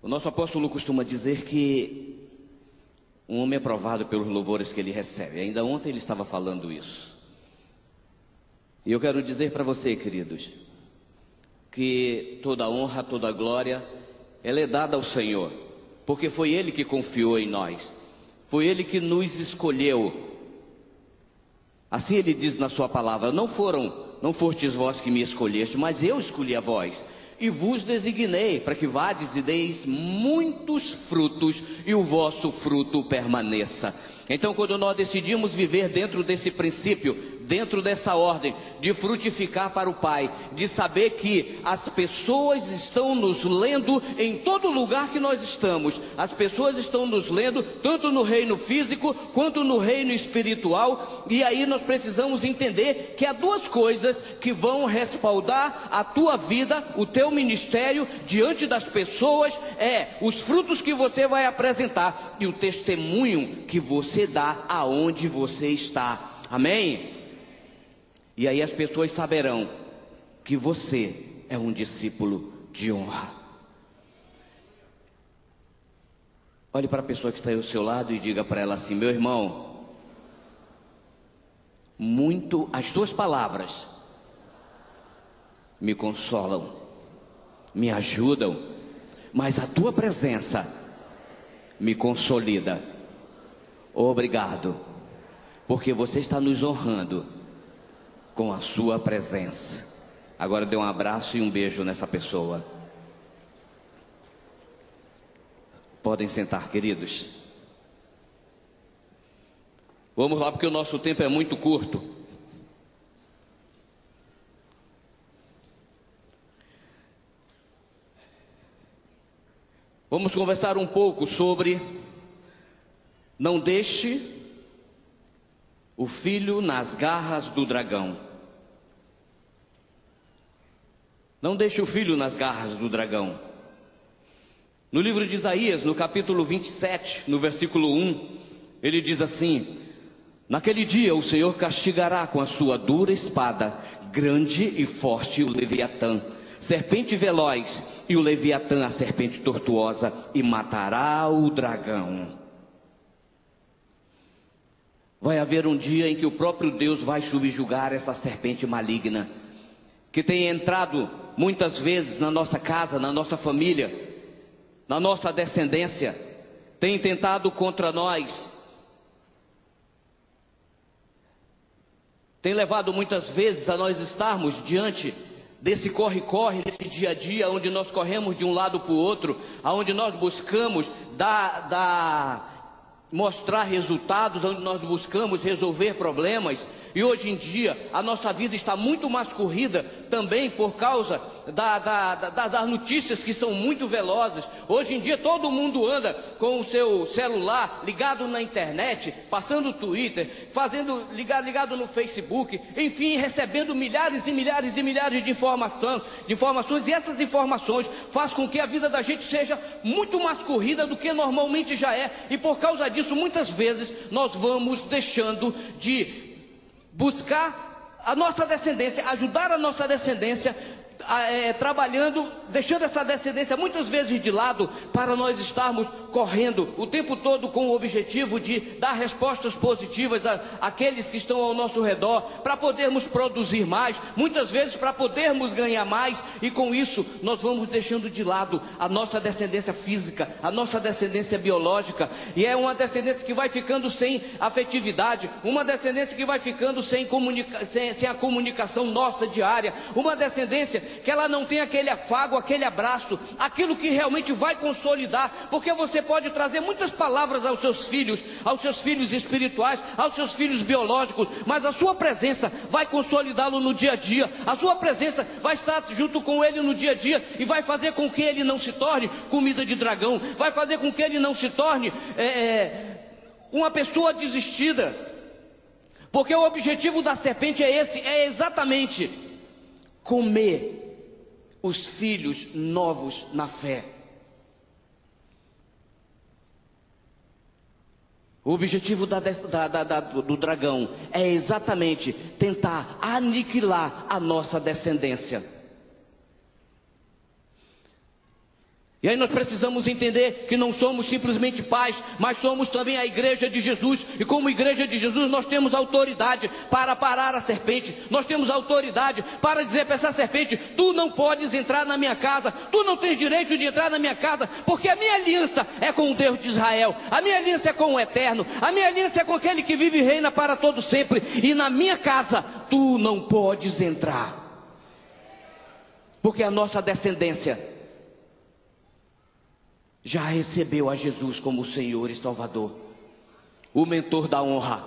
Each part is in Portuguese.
O nosso apóstolo costuma dizer que um homem é provado pelos louvores que ele recebe. Ainda ontem ele estava falando isso. E eu quero dizer para você, queridos, que toda honra, toda glória, ela é dada ao Senhor, porque foi Ele que confiou em nós, foi Ele que nos escolheu. Assim Ele diz na sua palavra: não fostes vós que me escolheste, mas eu escolhi a vós, e vos designei para que vades e deis muitos frutos, e o vosso fruto permaneça. Então, quando nós decidimos viver dentro desse princípio, dentro dessa ordem, de frutificar para o Pai, de saber que as pessoas estão nos lendo em todo lugar que nós estamos, as pessoas estão nos lendo tanto no reino físico quanto no reino espiritual, e aí nós precisamos entender que há duas coisas que vão respaldar a tua vida, o teu ministério diante das pessoas: os frutos que você vai apresentar e o testemunho que você dá aonde você está. Amém? E aí as pessoas saberão que você é um discípulo de honra. Olhe para a pessoa que está aí ao seu lado e diga para ela assim: meu irmão, as tuas palavras me consolam, me ajudam, mas a tua presença me consolida. Obrigado, porque você está nos honrando com a sua presença. Agora dê um abraço e um beijo nessa pessoa. Podem sentar, queridos. Vamos lá, porque o nosso tempo é muito curto. Vamos conversar um pouco sobre: não deixe o filho nas garras do dragão. Não deixe o filho nas garras do dragão. No livro de Isaías, no capítulo 27, no versículo 1, ele diz assim: naquele dia o Senhor castigará com a sua dura espada, grande e forte, o Leviatã, serpente veloz, e o Leviatã, a serpente tortuosa, e matará o dragão. Vai haver um dia em que o próprio Deus vai subjugar essa serpente maligna, que tem entrado muitas vezes na nossa casa, na nossa família, na nossa descendência, tem tentado contra nós, tem levado muitas vezes a nós estarmos diante desse corre-corre, desse dia a dia, onde nós corremos de um lado para o outro, onde nós buscamos mostrar resultados, onde nós buscamos resolver problemas. E hoje em dia a nossa vida está muito mais corrida também por causa das notícias que são muito velozes. Hoje em dia todo mundo anda com o seu celular ligado na internet, passando o Twitter, ligado no Facebook, enfim, recebendo milhares e milhares e milhares de informações, e essas informações fazem com que a vida da gente seja muito mais corrida do que normalmente já é, e por causa disso muitas vezes nós vamos deixando de buscar a nossa descendência, ajudar a nossa descendência, trabalhando, deixando essa descendência muitas vezes de lado, para nós estarmos correndo o tempo todo com o objetivo de dar respostas positivas àqueles que estão ao nosso redor, para podermos produzir mais, muitas vezes para podermos ganhar mais, e com isso nós vamos deixando de lado a nossa descendência física, a nossa descendência biológica, e é uma descendência que vai ficando sem afetividade, uma descendência que vai ficando sem a comunicação nossa diária, uma descendência que ela não tem aquele afago, aquele abraço, aquilo que realmente vai consolidar, porque você pode trazer muitas palavras aos seus filhos espirituais, aos seus filhos biológicos, mas a sua presença vai consolidá-lo no dia a dia, a sua presença vai estar junto com ele no dia a dia, e vai fazer com que ele não se torne comida de dragão, vai fazer com que ele não se torne uma pessoa desistida, porque o objetivo da serpente é exatamente comer os filhos novos na fé. O objetivo do dragão é exatamente tentar aniquilar a nossa descendência. E aí nós precisamos entender que não somos simplesmente pais, mas somos também a igreja de Jesus. E como igreja de Jesus nós temos autoridade para parar a serpente. Nós temos autoridade para dizer para essa serpente: tu não podes entrar na minha casa, tu não tens direito de entrar na minha casa, porque a minha aliança é com o Deus de Israel, a minha aliança é com o Eterno, a minha aliança é com aquele que vive e reina para todo sempre. E na minha casa tu não podes entrar, porque a nossa descendência já recebeu a Jesus como Senhor e Salvador, o mentor da honra.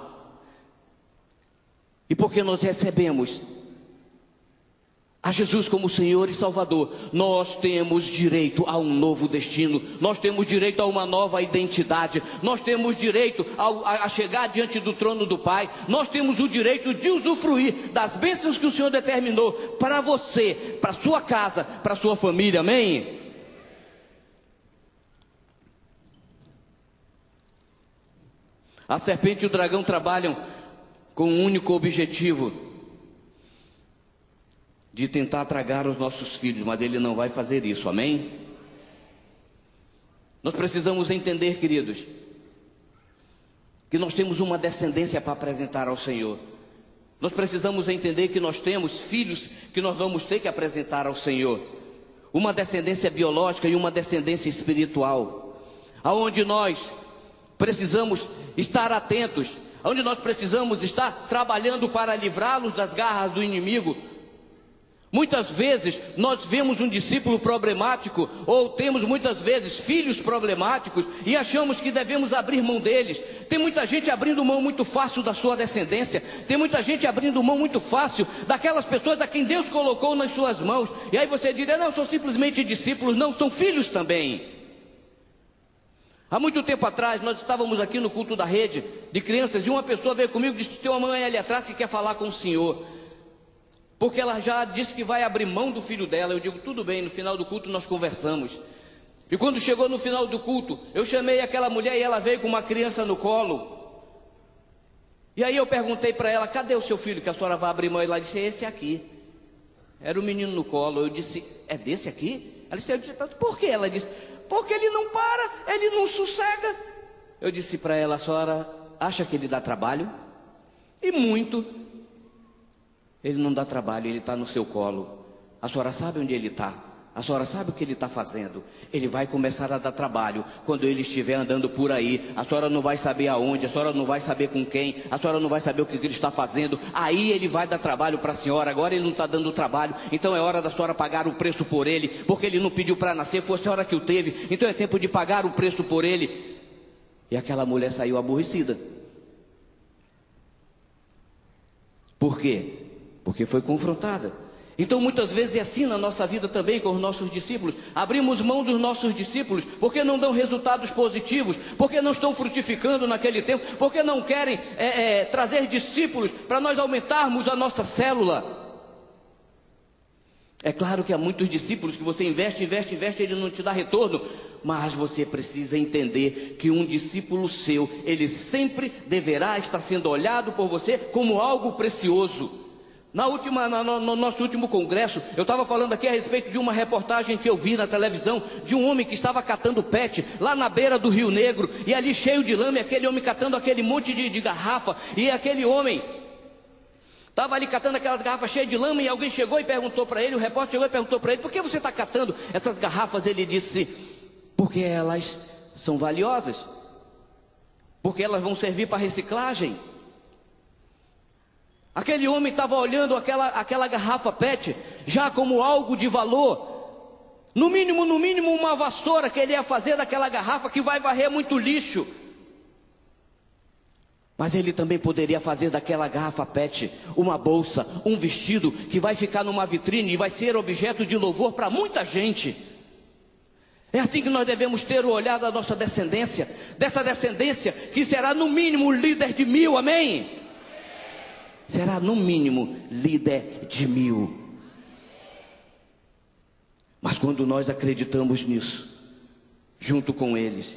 E porque nós recebemos a Jesus como Senhor e Salvador, nós temos direito a um novo destino, nós temos direito a uma nova identidade, nós temos direito a chegar diante do trono do Pai, nós temos o direito de usufruir das bênçãos que o Senhor determinou para você, para a sua casa, para a sua família, amém? A serpente e o dragão trabalham com um único objetivo: de tentar tragar os nossos filhos, mas ele não vai fazer isso, amém? Nós precisamos entender, queridos, que nós temos uma descendência para apresentar ao Senhor. Nós precisamos entender que nós temos filhos que nós vamos ter que apresentar ao Senhor. Uma descendência biológica e uma descendência espiritual, aonde nós precisamos estar atentos, onde nós precisamos estar trabalhando para livrá-los das garras do inimigo. Muitas vezes nós vemos um discípulo problemático, ou temos muitas vezes filhos problemáticos, e achamos que devemos abrir mão deles. Tem muita gente abrindo mão muito fácil da sua descendência, tem muita gente abrindo mão muito fácil daquelas pessoas a quem Deus colocou nas suas mãos. E aí você diria: não, são simplesmente discípulos. Não, são filhos também. Há muito tempo atrás, nós estávamos aqui no culto da rede de crianças, e uma pessoa veio comigo e disse: tem uma mãe ali atrás que quer falar com o senhor, porque ela já disse que vai abrir mão do filho dela. Eu digo: tudo bem, no final do culto nós conversamos. E quando chegou no final do culto, eu chamei aquela mulher e ela veio com uma criança no colo. E aí eu perguntei para ela: cadê o seu filho que a senhora vai abrir mão? Ela disse: é esse aqui. Era o menino no colo. Eu disse: é desse aqui? Ela disse: eu disse: por quê? Ela disse: porque ele não para, ele não sossega. Eu disse para ela: a senhora acha que ele dá trabalho? E muito. Ele não dá trabalho, ele está no seu colo. A senhora sabe onde ele está, a senhora sabe o que ele está fazendo. Ele vai começar a dar trabalho quando ele estiver andando por aí. A senhora não vai saber aonde, a senhora não vai saber com quem, a senhora não vai saber o que ele está fazendo. Aí ele vai dar trabalho para a senhora. Agora ele não está dando trabalho, então é hora da senhora pagar o preço por ele, porque ele não pediu para nascer, foi a senhora que o teve, então é tempo de pagar o preço por ele. E aquela mulher saiu aborrecida. Por quê? Porque foi confrontada. Então muitas vezes é assim na nossa vida também com os nossos discípulos. Abrimos mão dos nossos discípulos porque não dão resultados positivos, porque não estão frutificando naquele tempo, porque não querem trazer discípulos para nós aumentarmos a nossa célula. É claro que há muitos discípulos que você investe, ele não te dá retorno, mas você precisa entender que um discípulo seu, ele sempre deverá estar sendo olhado por você como algo precioso. No nosso último congresso, eu estava falando aqui a respeito de uma reportagem que eu vi na televisão, de um homem que estava catando pet, lá na beira do Rio Negro, e ali cheio de lama, e aquele homem catando aquele monte de garrafa, e aquele homem estava ali catando aquelas garrafas cheias de lama, e alguém chegou e perguntou para ele, o repórter chegou e perguntou para ele: por que você está catando essas garrafas? Ele disse: porque elas são valiosas, porque elas vão servir para reciclagem. Aquele homem estava olhando aquela garrafa PET já como algo de valor. No mínimo uma vassoura que ele ia fazer daquela garrafa, que vai varrer muito lixo. Mas ele também poderia fazer daquela garrafa PET uma bolsa, um vestido que vai ficar numa vitrine e vai ser objeto de louvor para muita gente. É assim que nós devemos ter o olhar da nossa descendência, dessa descendência que será no mínimo líder de 1000, amém? Será no mínimo líder de 1000. Mas quando nós acreditamos nisso, junto com eles,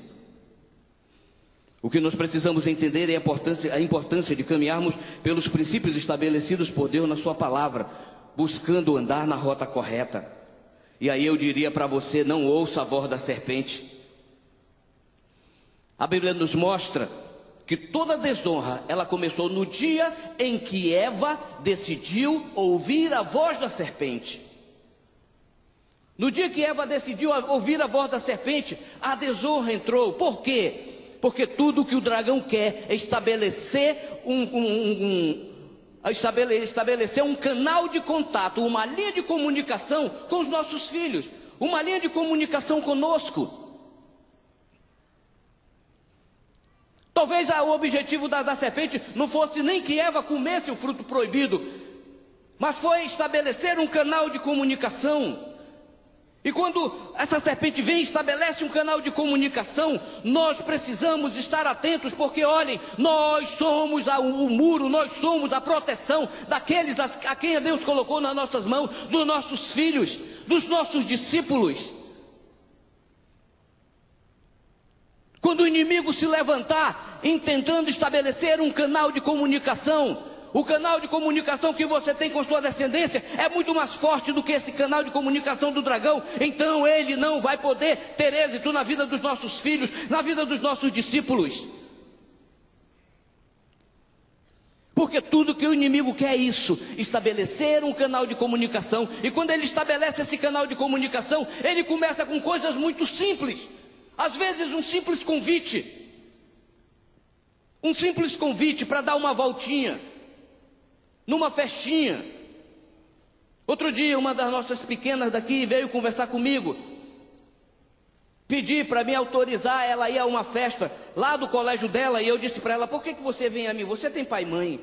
o que nós precisamos entender é a importância de caminharmos pelos princípios estabelecidos por Deus na sua palavra, buscando andar na rota correta. E aí eu diria para você: não ouça a voz da serpente. A Bíblia nos mostra que toda desonra, ela começou no dia em que Eva decidiu ouvir a voz da serpente. No dia que Eva decidiu ouvir a voz da serpente, a desonra entrou. Por quê? Porque tudo que o dragão quer é estabelecer um canal de contato, uma linha de comunicação com os nossos filhos, uma linha de comunicação conosco. Talvez o objetivo da serpente não fosse nem que Eva comesse o fruto proibido, mas foi estabelecer um canal de comunicação. E quando essa serpente vem e estabelece um canal de comunicação, nós precisamos estar atentos, porque olhem, nós somos o muro, nós somos a proteção daqueles a quem Deus colocou nas nossas mãos, dos nossos filhos, dos nossos discípulos. Quando o inimigo se levantar, tentando estabelecer um canal de comunicação, o canal de comunicação que você tem com sua descendência é muito mais forte do que esse canal de comunicação do dragão. Então ele não vai poder ter êxito na vida dos nossos filhos, na vida dos nossos discípulos. Porque tudo que o inimigo quer é isso, estabelecer um canal de comunicação. E quando ele estabelece esse canal de comunicação, ele começa com coisas muito simples. Às vezes um simples convite. Um simples convite para dar uma voltinha numa festinha. Outro dia, uma das nossas pequenas daqui veio conversar comigo, pedir para me autorizar ela ir a uma festa lá do colégio dela. E eu disse para ela: por que você vem a mim? Você tem pai e mãe?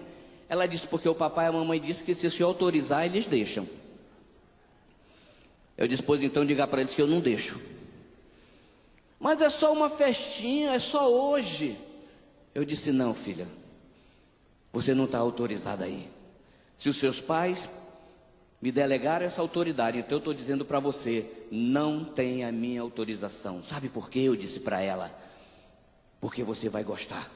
Ela disse: porque o papai e a mamãe disse que se o senhor autorizar, eles deixam. Eu disse: pois então diga para eles que eu não deixo. Mas é só uma festinha, é só hoje. Eu disse: não, filha, você não está autorizada aí. Se os seus pais me delegaram essa autoridade, então eu estou dizendo para você: não tem a minha autorização. Sabe por quê? Eu disse para ela: porque você vai gostar.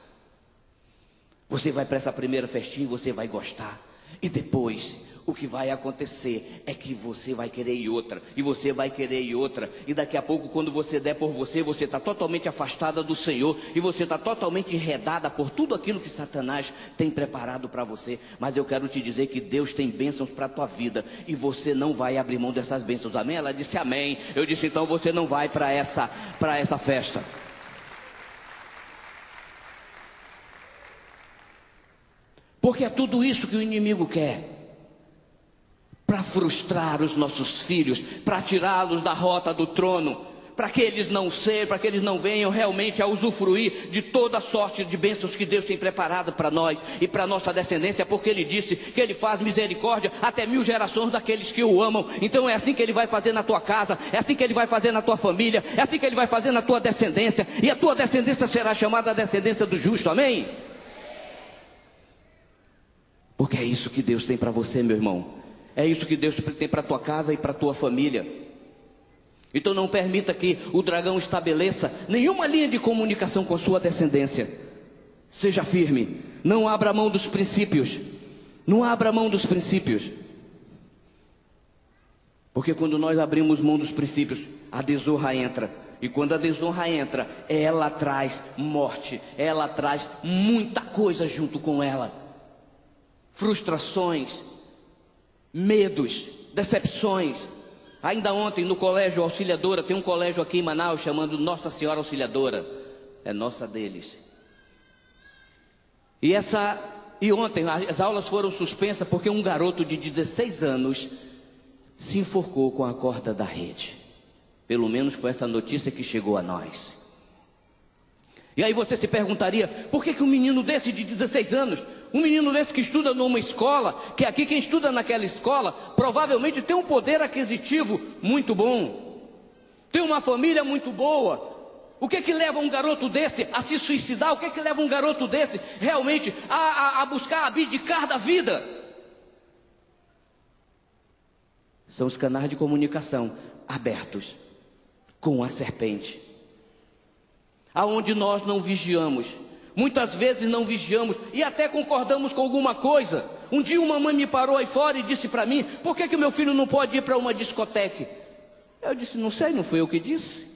Você vai para essa primeira festinha e você vai gostar. E depois, o que vai acontecer é que você vai querer ir outra, e você vai querer ir outra, e daqui a pouco, quando você der por você, você está totalmente afastada do Senhor, e você está totalmente enredada por tudo aquilo que Satanás tem preparado para você. Mas eu quero te dizer que Deus tem bênçãos para a tua vida, e você não vai abrir mão dessas bênçãos. Amém? Ela disse amém. Eu disse: então você não vai para essa festa. Porque é tudo isso que o inimigo quer, para frustrar os nossos filhos, para tirá-los da rota do trono, para que eles não venham realmente a usufruir de toda sorte de bênçãos que Deus tem preparado para nós e para a nossa descendência, porque Ele disse que Ele faz misericórdia até 1000 gerações daqueles que o amam. Então é assim que Ele vai fazer na tua casa, é assim que Ele vai fazer na tua família, é assim que Ele vai fazer na tua descendência, e a tua descendência será chamada a descendência do justo. Amém? Porque é isso que Deus tem para você, meu irmão. É isso que Deus tem para a tua casa e para a tua família. Então não permita que o dragão estabeleça nenhuma linha de comunicação com a sua descendência. Seja firme, não abra mão dos princípios. Não abra mão dos princípios. Porque quando nós abrimos mão dos princípios, a desonra entra. E quando a desonra entra, ela traz morte, ela traz muita coisa junto com ela. Frustrações, medos, decepções. Ainda ontem no colégio Auxiliadora, tem um colégio aqui em Manaus chamado Nossa Senhora Auxiliadora, é nossa deles. E ontem as aulas foram suspensas porque um garoto de 16 anos se enforcou com a corda da rede. Pelo menos foi essa notícia que chegou a nós. E aí você se perguntaria: por que um menino desse de 16 anos, um menino desse que estuda numa escola, que aqui quem estuda naquela escola provavelmente tem um poder aquisitivo muito bom, tem uma família muito boa. O que leva um garoto desse a se suicidar? O que leva um garoto desse realmente a buscar abdicar da vida? São os canais de comunicação abertos com a serpente, aonde nós não vigiamos. Muitas vezes não vigiamos e até concordamos com alguma coisa. Um dia uma mãe me parou aí fora e disse para mim: por que meu filho não pode ir para uma discoteca? Eu disse: não sei, não fui eu que disse.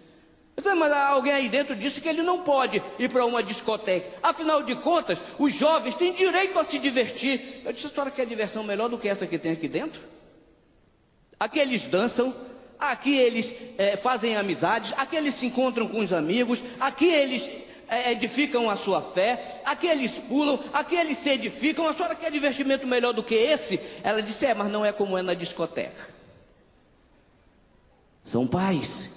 Eu disse: mas alguém aí dentro disse que ele não pode ir para uma discoteca. Afinal de contas, os jovens têm direito a se divertir. Eu disse: a senhora quer diversão melhor do que essa que tem aqui dentro? Aqui eles dançam, aqui eles fazem amizades, aqui eles se encontram com os amigos, aqui eles edificam a sua fé, aqui eles pulam, aqui eles se edificam. A senhora quer divertimento melhor do que esse? Ela disse: mas não é como é na discoteca. São pais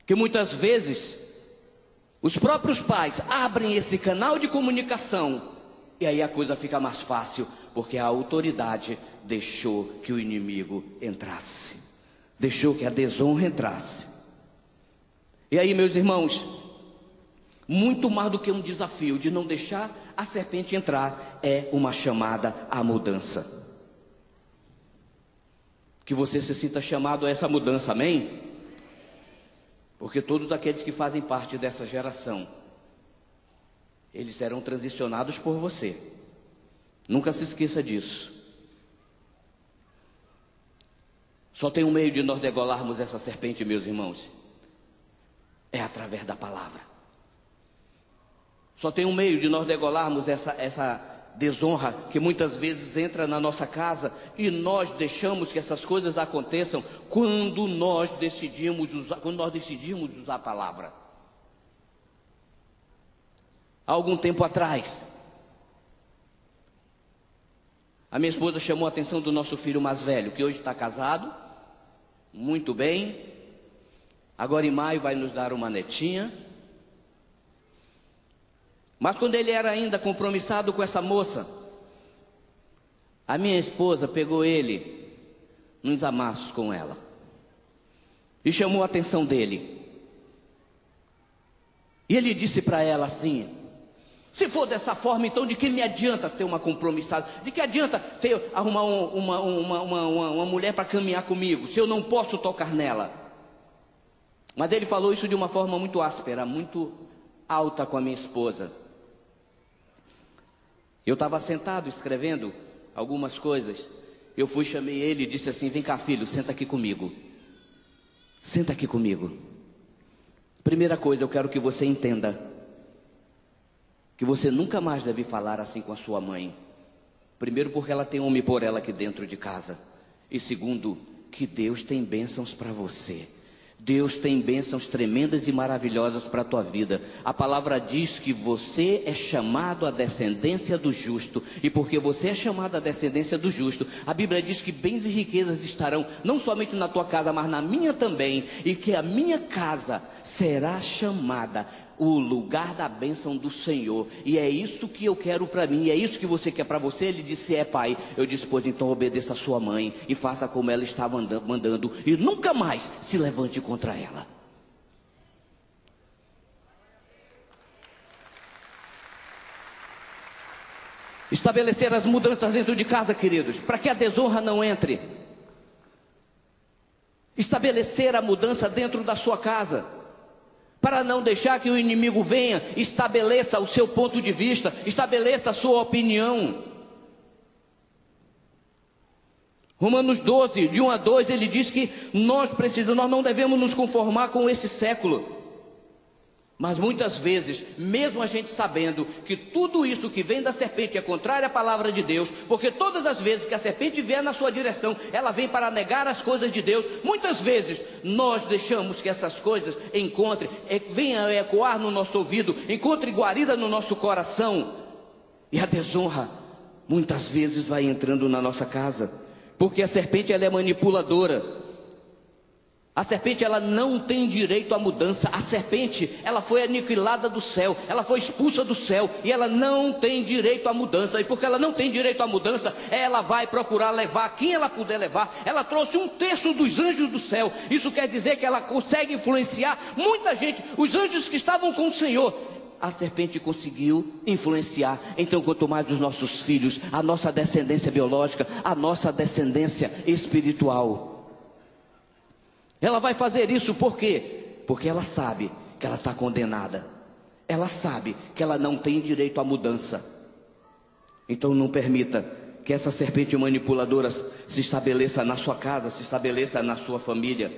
que muitas vezes os próprios pais abrem esse canal de comunicação, e aí a coisa fica mais fácil, porque a autoridade deixou que o inimigo entrasse, deixou que a desonra entrasse. E aí, meus irmãos, muito mais do que um desafio de não deixar a serpente entrar, é uma chamada à mudança. Que você se sinta chamado a essa mudança, amém? Porque todos aqueles que fazem parte dessa geração, eles serão transicionados por você. Nunca se esqueça disso. Só tem um meio de nós degolarmos essa serpente, meus irmãos, é através da palavra. Só tem um meio de nós degolarmos essa desonra que muitas vezes entra na nossa casa, e nós deixamos que essas coisas aconteçam quando nós decidimos usar a palavra. Há algum tempo atrás, a minha esposa chamou a atenção do nosso filho mais velho, que hoje está casado, muito bem, agora em maio vai nos dar uma netinha. Mas quando ele era ainda compromissado com essa moça, a minha esposa pegou ele nos amassos com ela e chamou a atenção dele. E ele disse para ela assim: se for dessa forma, então de que me adianta ter uma compromissada? De que adianta arrumar uma mulher para caminhar comigo, se eu não posso tocar nela? Mas ele falou isso de uma forma muito áspera, muito alta com a minha esposa. Eu estava sentado escrevendo algumas coisas. Eu fui, chamei ele e disse assim: vem cá, filho, senta aqui comigo. Senta aqui comigo. Primeira coisa, eu quero que você entenda que você nunca mais deve falar assim com a sua mãe. Primeiro, porque ela tem homem por ela aqui dentro de casa. E segundo, que Deus tem bênçãos para você. Deus tem bênçãos tremendas e maravilhosas para a tua vida. A palavra diz que você é chamado à descendência do justo. E porque você é chamado à descendência do justo, a Bíblia diz que bens e riquezas estarão não somente na tua casa, mas na minha também. E que a minha casa será chamada o lugar da bênção do Senhor. E é isso que eu quero para mim, é isso que você quer para você. Ele disse: é, pai. Eu disse: pois então obedeça a sua mãe e faça como ela estava mandando, e nunca mais se levante contra ela. Estabelecer as mudanças dentro de casa, queridos, para que a desonra não entre. Estabelecer a mudança dentro da sua casa, para não deixar que o inimigo venha, estabeleça o seu ponto de vista, estabeleça a sua opinião. Romanos 12, de 1 a 2, ele diz que nós não devemos nos conformar com esse século. Mas muitas vezes, mesmo a gente sabendo que tudo isso que vem da serpente é contrário à palavra de Deus, porque todas as vezes que a serpente vier na sua direção, ela vem para negar as coisas de Deus. Muitas vezes nós deixamos que essas coisas venham ecoar no nosso ouvido, encontre guarida no nosso coração, e a desonra muitas vezes vai entrando na nossa casa, porque a serpente, ela é manipuladora. A serpente, ela não tem direito à mudança. A serpente, ela foi aniquilada do céu, ela foi expulsa do céu, e ela não tem direito à mudança. E porque ela não tem direito à mudança, ela vai procurar levar quem ela puder levar. Ela trouxe 1/3 dos anjos do céu. Isso quer dizer que ela consegue influenciar muita gente. Os anjos que estavam com o Senhor, a serpente conseguiu influenciar. Então, quanto mais os nossos filhos, a nossa descendência biológica, a nossa descendência espiritual. Ela vai fazer isso por quê? Porque ela sabe que ela está condenada. Ela sabe que ela não tem direito à mudança. Então não permita que essa serpente manipuladora se estabeleça na sua casa, se estabeleça na sua família.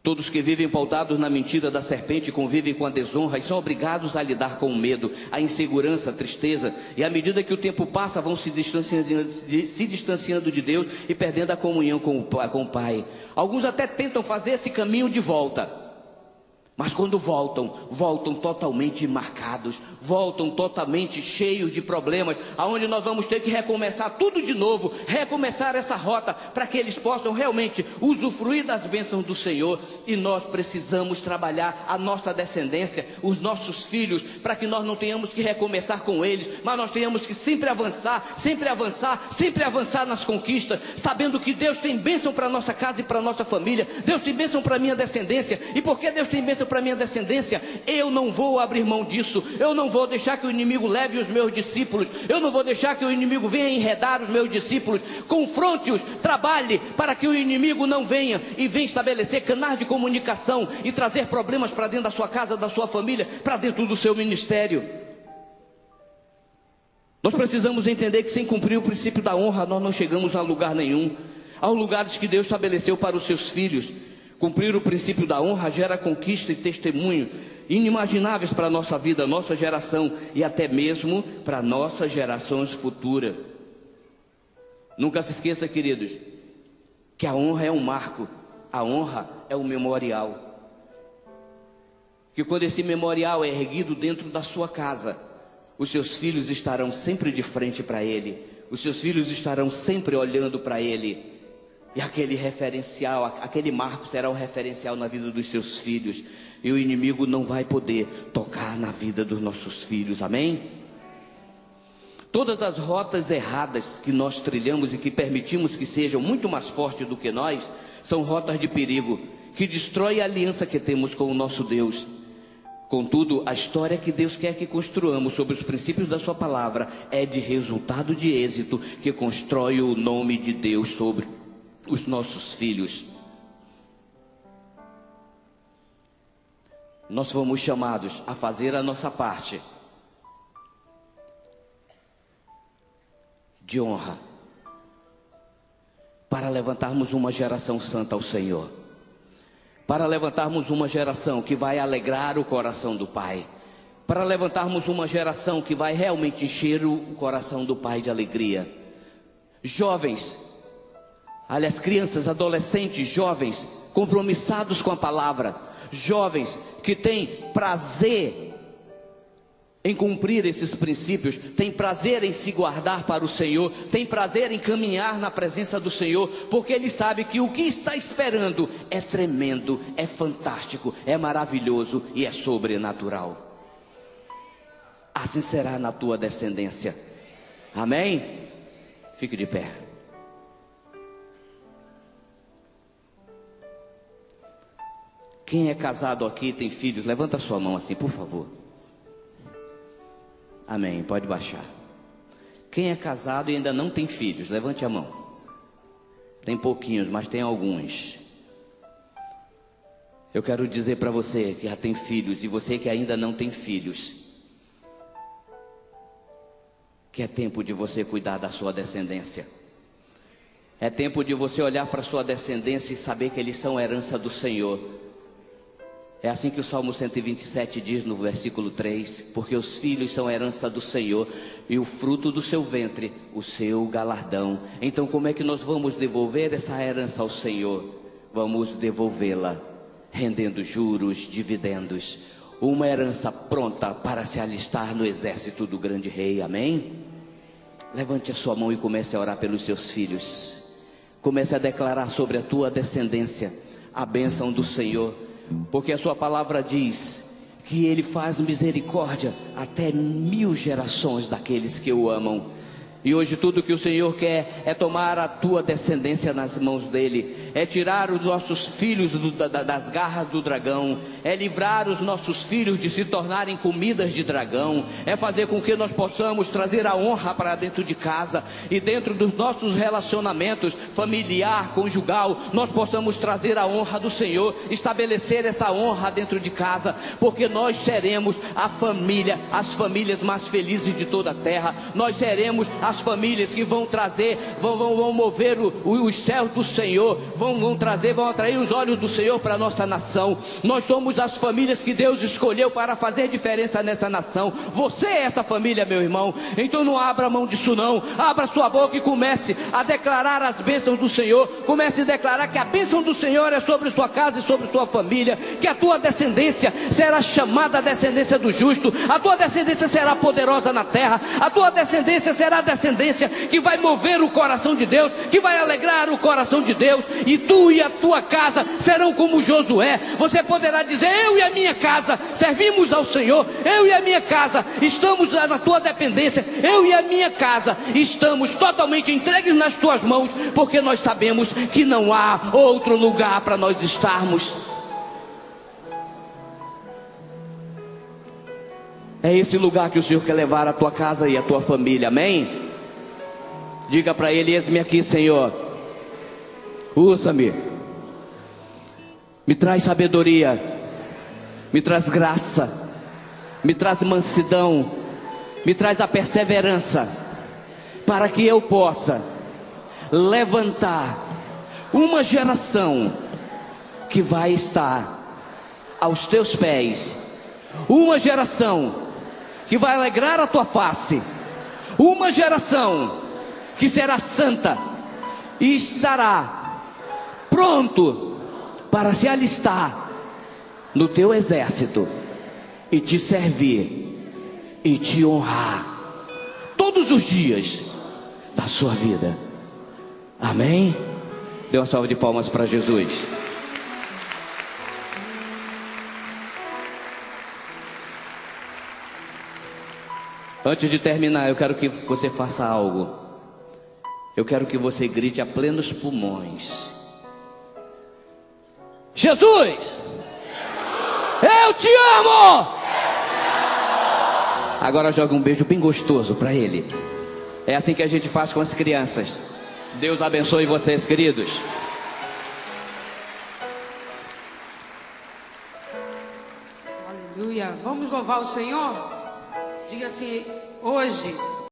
Todos que vivem pautados na mentira da serpente convivem com a desonra e são obrigados a lidar com o medo, a insegurança, a tristeza. E à medida que o tempo passa, vão se distanciando de Deus e perdendo a comunhão com o Pai. Alguns até tentam fazer esse caminho de volta. Mas quando voltam totalmente marcados, voltam totalmente cheios de problemas, aonde nós vamos ter que recomeçar tudo de novo, recomeçar essa rota, para que eles possam realmente usufruir das bênçãos do Senhor. E nós precisamos trabalhar a nossa descendência, os nossos filhos, para que nós não tenhamos que recomeçar com eles, mas nós tenhamos que sempre avançar, sempre avançar, sempre avançar nas conquistas, sabendo que Deus tem bênção para a nossa casa e para a nossa família. Deus tem bênção para a minha descendência. E porque Deus tem bênção para a minha descendência, eu não vou abrir mão disso. Eu não vou deixar que o inimigo leve os meus discípulos. Eu não vou deixar que o inimigo venha enredar os meus discípulos. Confronte-os, trabalhe para que o inimigo não venha e venha estabelecer canais de comunicação e trazer problemas para dentro da sua casa, da sua família, para dentro do seu ministério. Nós precisamos entender que sem cumprir o princípio da honra, nós não chegamos a lugar nenhum. Há lugares que Deus estabeleceu para os seus filhos. Cumprir o princípio da honra gera conquista e testemunho inimagináveis para a nossa vida, nossa geração e até mesmo para nossas gerações futuras. Nunca se esqueça, queridos, que a honra é um marco, a honra é um memorial. Que quando esse memorial é erguido dentro da sua casa, os seus filhos estarão sempre de frente para ele, os seus filhos estarão sempre olhando para ele. E aquele referencial, aquele marco será um referencial na vida dos seus filhos. E o inimigo não vai poder tocar na vida dos nossos filhos, amém? Todas as rotas erradas que nós trilhamos e que permitimos que sejam muito mais fortes do que nós, são rotas de perigo, que destrói a aliança que temos com o nosso Deus. Contudo, a história que Deus quer que construamos sobre os princípios da sua palavra é de resultado de êxito, que constrói o nome de Deus sobre os nossos filhos. Nós fomos chamados a fazer a nossa parte de honra, para levantarmos uma geração santa ao Senhor, para levantarmos uma geração que vai alegrar o coração do Pai, para levantarmos uma geração que vai realmente encher o coração do Pai de alegria. Jovens, aliás, crianças, adolescentes, jovens, compromissados com a palavra, jovens que têm prazer em cumprir esses princípios, têm prazer em se guardar para o Senhor, têm prazer em caminhar na presença do Senhor, porque ele sabe que o que está esperando é tremendo, é fantástico, é maravilhoso e é sobrenatural. Assim será na tua descendência, amém? Fique de pé. Quem é casado aqui e tem filhos, levanta sua mão assim, por favor. Amém, pode baixar. Quem é casado e ainda não tem filhos, levante a mão. Tem pouquinhos, mas tem alguns. Eu quero dizer para você que já tem filhos e você que ainda não tem filhos, que é tempo de você cuidar da sua descendência. É tempo de você olhar para a sua descendência e saber que eles são herança do Senhor. É assim que o Salmo 127 diz no versículo 3, porque os filhos são herança do Senhor e o fruto do seu ventre, o seu galardão. Então como é que nós vamos devolver essa herança ao Senhor? Vamos devolvê-la rendendo juros, dividendos, uma herança pronta para se alistar no exército do grande rei, amém? Levante a sua mão e comece a orar pelos seus filhos. Comece a declarar sobre a tua descendência a bênção do Senhor, porque a sua palavra diz que ele faz misericórdia até 1000 gerações daqueles que o amam. E hoje tudo que o Senhor quer é tomar a tua descendência nas mãos dele, é tirar os nossos filhos das garras do dragão, é livrar os nossos filhos de se tornarem comidas de dragão, é fazer com que nós possamos trazer a honra para dentro de casa e dentro dos nossos relacionamentos familiar, conjugal, nós possamos trazer a honra do Senhor, estabelecer essa honra dentro de casa, porque nós seremos a família, as famílias mais felizes de toda a terra. Nós seremos as famílias que vão trazer, vão mover os céus do Senhor, vão atrair os olhos do Senhor para a nossa nação. Nós somos as famílias que Deus escolheu para fazer diferença nessa nação. Você é essa família, meu irmão. Então não abra mão disso não. Abra sua boca e comece a declarar as bênçãos do Senhor. Comece a declarar que a bênção do Senhor é sobre sua casa e sobre sua família, que a tua descendência será chamada a descendência do justo, a tua descendência será poderosa na terra, a tua descendência será a descendência que vai mover o coração de Deus, que vai alegrar o coração de Deus, e tu e a tua casa serão como Josué. Você poderá dizer: eu e a minha casa servimos ao Senhor, eu e a minha casa estamos na tua dependência, eu e a minha casa estamos totalmente entregues nas tuas mãos, porque nós sabemos que não há outro lugar para nós estarmos. É esse lugar que o Senhor quer levar a tua casa e a tua família, amém? Diga para Ele: eis-me aqui, Senhor, usa-me, me traz sabedoria, me traz graça, me traz mansidão, me traz a perseverança, para que eu possa levantar uma geração que vai estar aos teus pés, uma geração que vai alegrar a tua face, uma geração que será santa e estará pronto para se alistar no teu exército e te servir e te honrar todos os dias da sua vida. Amém? Dê uma salva de palmas para Jesus. Antes de terminar, eu quero que você faça algo. Eu quero que você grite a plenos pulmões: Jesus, eu te amo! Agora joga um beijo bem gostoso para Ele. É assim que a gente faz com as crianças. Deus abençoe vocês, queridos. Aleluia. Vamos louvar o Senhor? Diga assim: hoje